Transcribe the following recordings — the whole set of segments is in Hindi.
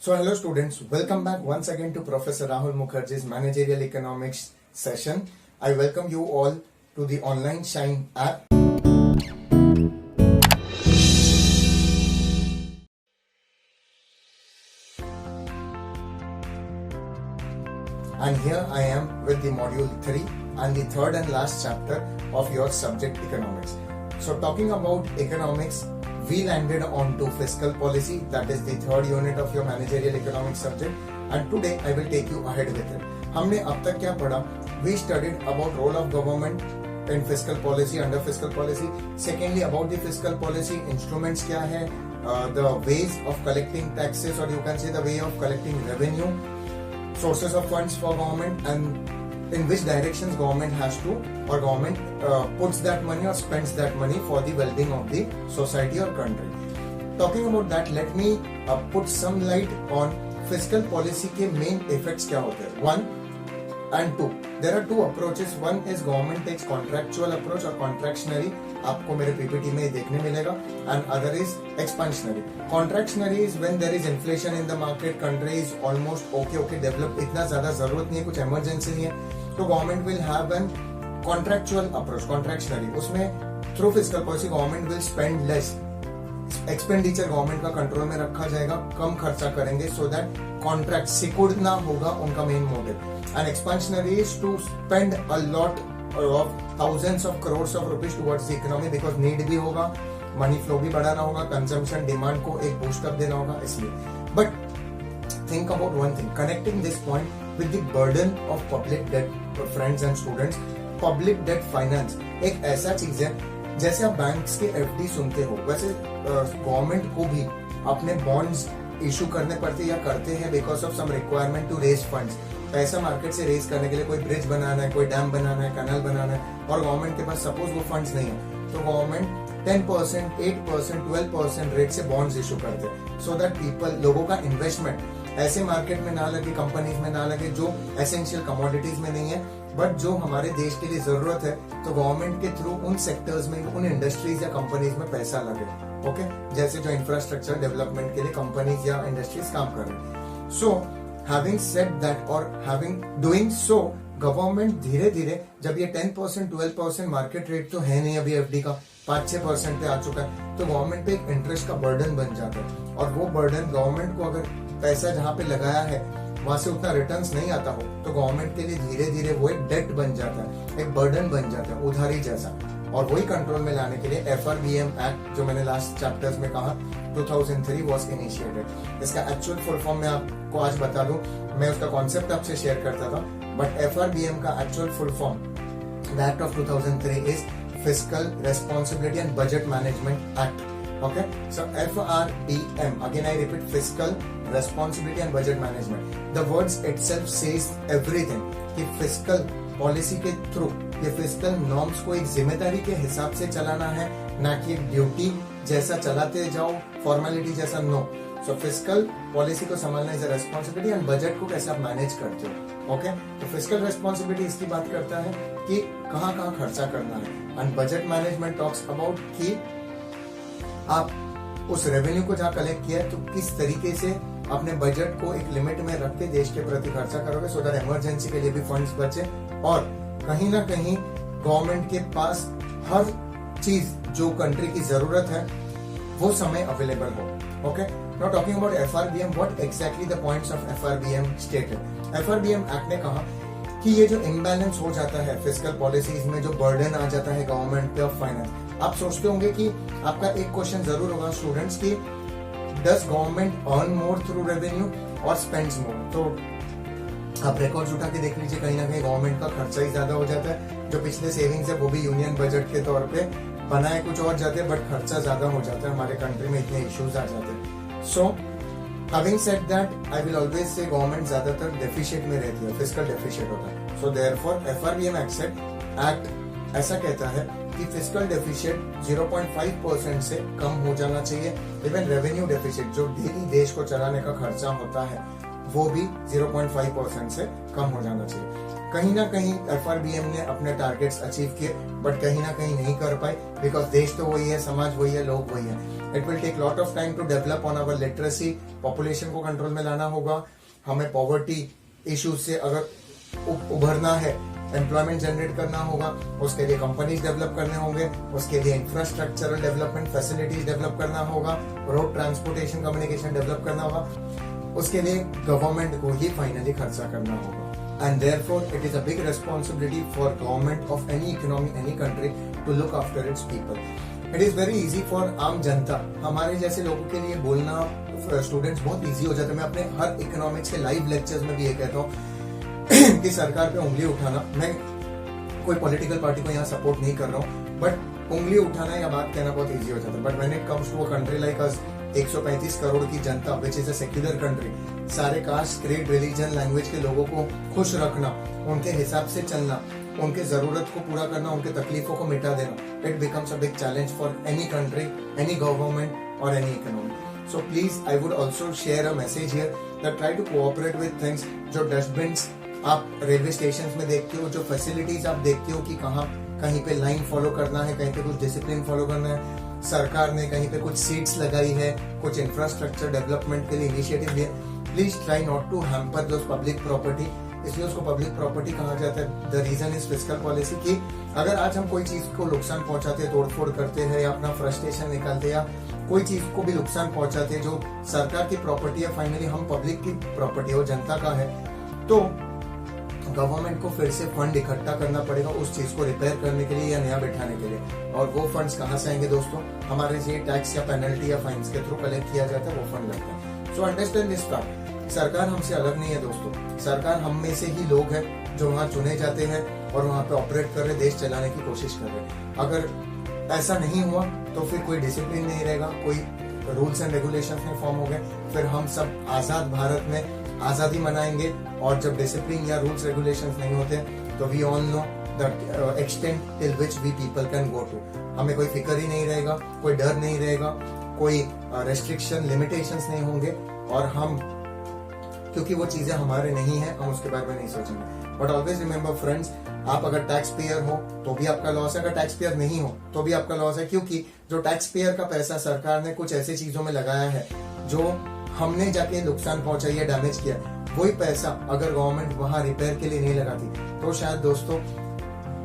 So hello students, welcome back once again to Professor Rahul Mukherjee's Managerial Economics session. I welcome you all to the online Shine app. And here I am with the module 3 and the third and last chapter of your subject economics. So talking about economics, we landed on to fiscal policy, that is the third unit of your managerial economics subject, and today I will take you ahead with it. हमने अब तक क्या पढ़ा? We studied about role of government in fiscal policy, under fiscal policy. Secondly, about the fiscal policy, instruments क्या है, the ways of collecting taxes, or you can say the way of collecting revenue, sources of funds for government, and in which directions government has to, or government puts that money or spends that money for the well-being of the society or country. Talking about that, let me put some light on fiscal policy के main effects क्या होते हैं. 1 and 2. There are two approaches. One is government takes contractual approach or contractionary. आपको मेरे PPT में देखने मिलेगा. And other is expansionary. Contractionary is when there is inflation in the market, country is almost okay developed, इतना ज़्यादा ज़रूरत नहीं है, कुछ emergency नहीं है, तो government will have an contractual approach, contractionary. उसमें through fiscal policy government will spend less. Expenditure government का कंट्रोल में रखा जाएगा, कम खर्चा करेंगे सो दैट कॉन्ट्रैक्ट सिकुड़ना होगा उनका main motive. And expansionary is to spend a lot of thousands of crores of rupees towards the economy, because need भी होगा, मनी फ्लो भी बढ़ाना होगा, कंजम्पशन डिमांड को एक बूस्टअप देना होगा, इसलिए. But think about one thing, connecting this point with the burden of public debt. Friends and students, public debt finance एक ऐसा चीज है, जैसे आप बैंक्स के एफडी सुनते हो, वैसे गवर्नमेंट को भी अपने बॉन्ड्स इशू करने पड़ते या करते हैं because of some requirement to raise funds. पैसा मार्केट से रेज करने के लिए कोई ब्रिज बनाना है, कोई डैम बनाना है, कैनाल बनाना है, और गवर्नमेंट के पास सपोज वो फंड्स नहीं है, तो गवर्नमेंट 10%, 8%, 12% रेट से बॉन्ड्स इशू करते हैं, सो दैट पीपल, लोगों का इन्वेस्टमेंट ऐसे मार्केट में ना लगे, कंपनीज में ना लगे जो एसेंशियल कमोडिटीज में नहीं है, बट जो हमारे देश के लिए जरूरत है, तो गवर्नमेंट के थ्रू उन सेक्टर्स में, उन इंडस्ट्रीज या कंपनीज में पैसा लगे. ओके, जैसे जो इंफ्रास्ट्रक्चर डेवलपमेंट के लिए कंपनीज या इंडस्ट्रीज काम कर रहे हैं. सो हैविंग सेड दैट और हैविंग डूइंग सो, गवर्नमेंट धीरे धीरे, जब ये 10%, 12% मार्केट रेट तो है नहीं अभी एफडी का, 5-6% पे आ चुका है, तो गवर्नमेंट पे एक इंटरेस्ट का बर्डन बन जाता है. और वो बर्डन गवर्नमेंट को, अगर पैसा जहां पे लगाया है वहां से उतना रिटर्न्स नहीं आता हो, तो गवर्नमेंट के लिए धीरे धीरे वो एक डेट बन जाता है, एक बर्डन बन जाता है, उधारी जैसा. और वही कंट्रोल में लाने के लिए FRBM एक्ट, जो मैंने लास्ट चैप्टर्स में कहा, 2003 वाज इनिशिएटेड. इसका एक्चुअल फुल फॉर्म मैं आपको आज बता दूं, मैं उसका कॉन्सेप्ट आपसे शेयर करता था, बट FRBM का actual full form, the act of 2003 is fiscal responsibility and budget management act. Okay, so FRBM, again I repeat, Fiscal Responsibility and Budget Management. The words itself says everything कि fiscal policy के थ्रू ये fiscal norms को एक जिम्मेदारी के हिसाब से चलाना है, ना कि एक ड्यूटी जैसा चलाते जाओ, फॉर्मेलिटी जैसा. नो. सो फिस्कल पॉलिसी को संभालना is a responsibility, and budget को कैसे आप मैनेज करते हो. ओके, तो फिस्कल रेस्पॉन्सिबिलिटी इसकी बात करता है कि कहाँ कहाँ खर्चा करना है, and budget management talks about कि आप उस रेवेन्यू को जहां कलेक्ट किया है, तो किस तरीके से अपने बजट को एक लिमिट में रख के देश के प्रति खर्चा करोगे, सो दैट इमरजेंसी के लिए भी फंड्स बचे, और कहीं ना कहीं गवर्नमेंट के पास हर चीज जो कंट्री की जरूरत है वो समय अवेलेबल हो. Okay, now talking about FRBM, what exactly the points of FRBM stated. FRBM act ने कहा कि ये जो इम्बैलेंस हो जाता है फिस्कल पॉलिसीज में, जो बर्डन आ जाता है गवर्नमेंट पे ऑफ फाइनेंस, आप सोचते होंगे कि आपका एक क्वेश्चन जरूर होगा स्टूडेंट्स की, does government earn more through revenue और स्पेंड्स मोर. तो आप रिकॉर्ड्स उठा के देख लीजिए, कहीं ना कहीं गवर्नमेंट का खर्चा ही ज्यादा हो जाता है. जो पिछले सेविंग्स है वो भी यूनियन बजट के तौर पे बनाए कुछ और जाते हैं, बट खर्चा ज्यादा हो जाता है, हमारे कंट्री में इतने इश्यूज आ जाते हैं. So having said that, I will always say government ज्यादातर डेफिशिएट में रहती है, फिस्कल डेफिशिएट होता है. सो देयरफॉर FRBM एक्ट ऐसा कहता है कि फिस्कल डेफिशिएट 0.5% से कम हो जाना चाहिए. इवन रेवेन्यू डेफिशिएट, जो डेली देश को चलाने का खर्चा होता है, वो भी 0.5% से कम हो जाना चाहिए. कहीं ना कहीं FRBM ने अपने टारगेट्स अचीव किए, बट कहीं ना कहीं नहीं कर पाए, बिकॉज देश तो वही है, समाज वही है, लोग वही है। It will take lot of time to develop on our literacy, population को कंट्रोल में लाना होगा, हमें पॉवर्टी इश्यूज से अगर उभरना है, एम्प्लॉयमेंट जनरेट करना होगा, उसके लिए कंपनीज डेवलप करने होंगे, उसके लिए इंफ्रास्ट्रक्चरल डेवलपमेंट फैसिलिटीज डेवलप करना होगा, रोड ट्रांसपोर्टेशन कम्युनिकेशन डेवलप करना होगा, उसके लिए गवर्नमेंट को ही फाइनली खर्चा करना होगा। And therefore, it is a big responsibility for government of any economy, any country to look after its people. It is very easy for आम जनता, हमारे जैसे लोगों के लिए बोलना, स्टूडेंट्स बहुत इजी हो जाता है। मैं अपने हर इकोनॉमिक्स के लाइव लेक्चर्स में भी ये कहता हूँ कि सरकार पे उंगली उठाना, मैं कोई पॉलिटिकल पार्टी को यहाँ सपोर्ट नहीं कर रहा हूँ, बट उंगली उठाना या बात कहना बहुत इजी हो जाता है। But when it comes to a country like us, 135 crore की जनता, which is a secular country, सारे कास्ट, क्रीड, रिलीजन, लैंग्वेज के लोगों को खुश रखना, उनके हिसाब से चलना, उनके जरूरत को पूरा करना, उनके तकलीफों को मिटा देना, it becomes a big challenge for any country, any government और any economy. So please I would also share a message here that try to cooperate with things. जो डस्टबिन्स आप रेलवे स्टेशन में देखते हो, जो फैसिलिटीज आप देखते हो कि कहीं पे लाइन फॉलो करना है, कहीं पे कुछ डिसिप्लिन फॉलो करना है, सरकार ने कहीं पे कुछ सीट्स लगाई है, कुछ इंफ्रास्ट्रक्चर डेवलपमेंट के लिए इनिशिएटिव लिए, please try not to hamper those public property. इसलिए उसको पब्लिक प्रॉपर्टी कहा जाता है। The reason is fiscal policy की अगर आज हम कोई चीज को नुकसान पहुंचाते, तोड़फोड़ करते हैं या अपना फ्रस्ट्रेशन निकालते या कोई चीज को भी नुकसान पहुंचाते हैं जो सरकार की प्रॉपर्टी है, फाइनली हम पब्लिक की प्रॉपर्टी है, जनता का है, तो गवर्नमेंट को फिर से फंड इकट्ठा करना पड़ेगा उस चीज को रिपेयर करने के लिए या नया बैठाने के लिए। और वो फंड्स कहाँ से आएंगे दोस्तों? हमारे से टैक्स या पेनल्टी या फाइन्स के थ्रू कलेक्ट किया जाता है, वो फंड लगता है। So understand this fact. सरकार हमसे अलग नहीं है दोस्तों, सरकार हम में से ही लोग हैं जो वहाँ चुने जाते हैं और वहाँ पे ऑपरेट कर रहे, देश चलाने की कोशिश कर रहे। अगर ऐसा नहीं हुआ तो फिर कोई डिसिप्लिन नहीं रहेगा, कोई रूल्स एंड रेगुलेशंस नहीं फॉर्म हो गए, फिर हम सब आजाद भारत में आजादी मनाएंगे। और जब डिसिप्लिन या रूल्स रेगुलेशंस नहीं होते तो we all know the extent till which we people can go to. हमें कोई फिक्र ही नहीं रहेगा, कोई डर नहीं रहेगा, कोई रेस्ट्रिक्शन लिमिटेशंस नहीं होंगे, और हम क्योंकि वो चीजें हमारे नहीं है, हम उसके बारे में नहीं सोचेंगे। बट ऑलवेज रिमेंबर फ्रेंड्स, आप अगर टैक्स पेयर हो तो भी आपका लॉस है, अगर टैक्स पेयर नहीं हो तो भी आपका लॉस है, क्योंकि जो टैक्स पेयर का पैसा सरकार ने कुछ ऐसी चीजों में लगाया है जो हमने जाके नुकसान पहुंचाई या डैमेज किया, वही पैसा अगर गवर्नमेंट वहां रिपेयर के लिए नहीं लगाती तो शायद दोस्तों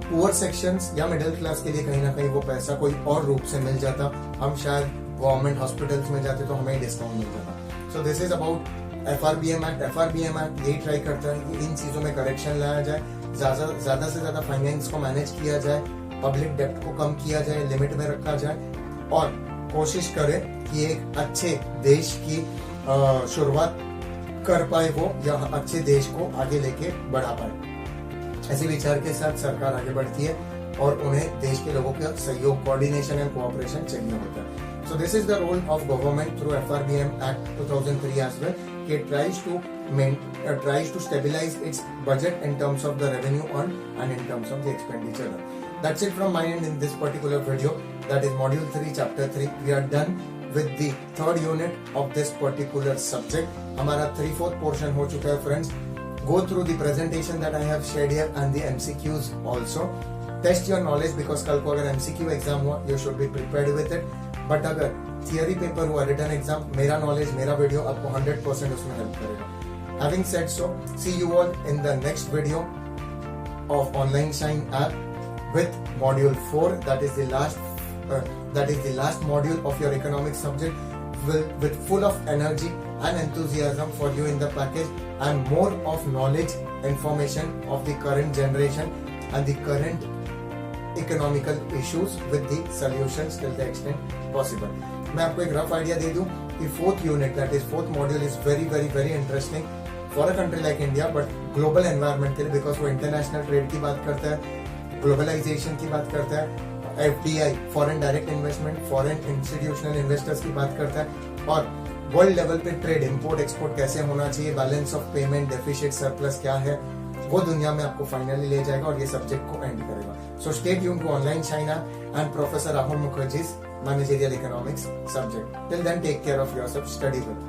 पुअर सेक्शंस या मिडिल क्लास के लिए कहीं ना कहीं वो पैसा कोई और रूप से मिल जाता, हम शायद गवर्नमेंट हॉस्पिटल्स में जाते तो हमें डिस्काउंट मिल जाता। So this is about FRBM act. FRBM act यही ट्राई करता है कि इन चीजों में करेक्शन लाया जाए, ज्यादा से ज्यादा फाइनेंस को मैनेज किया जाए, पब्लिक डेब्ट को कम किया जाए, लिमिट में रखा जाए, और कोशिश करें कि एक अच्छे देश की शुरुआत कर पाए वो, या अच्छे देश को आगे लेके बढ़ा पाए। ऐसे विचार के साथ सरकार आगे बढ़ती है और उन्हें देश के लोगों का सहयोग, कोऑर्डिनेशन एंड कोऑपरेशन चाहिए होता है। So this is the role of government through FRBM Act 2003 as well. It tries to stabilize its budget in terms of the revenue earned and in terms of the expenditure. That's it from my end in this particular video. That is Module 3, Chapter 3. We are done with the third unit of this particular subject. हमारा 3/4 portion हो चुका है friends. Go through the presentation that I have shared here and the MCQs also. Test your knowledge because कल को अगर MCQ exam हुआ, you should be prepared with it. But अगर थियरी पेपर हुआ, रिटन एग्जाम, मेरा नॉलेज, मेरा वीडियो आपको 100% उसमें हेल्प करेगा। Having said so, see you all in the next video of Online Shine app with Module 4. That is the last module of your economics subject, with full of energy and enthusiasm for you in the package, and more of knowledge, information of the current generation and the current economical issues with the solutions till the extent possible. मैं आपको एक रफ आइडिया दे दूं कि fourth unit, that is fourth module, is very very very interesting for a country like India, but global environment के लिए, बिकॉज वो इंटरनेशनल ट्रेड की बात करता है, ग्लोबलाइजेशन की बात करता है, FDI foreign direct investment, foreign institutional investors की बात करता है, और वर्ल्ड लेवल पे ट्रेड, इंपोर्ट एक्सपोर्ट कैसे होना चाहिए, balance of payment, deficit, surplus क्या है, वो दुनिया में आपको फाइनली ले जाएगा और ये सब्जेक्ट को एंड करेगा। So stay tuned to online China and professor Rahul Mukherjee's managerial economics subject. Till then, take care of yourself, study well.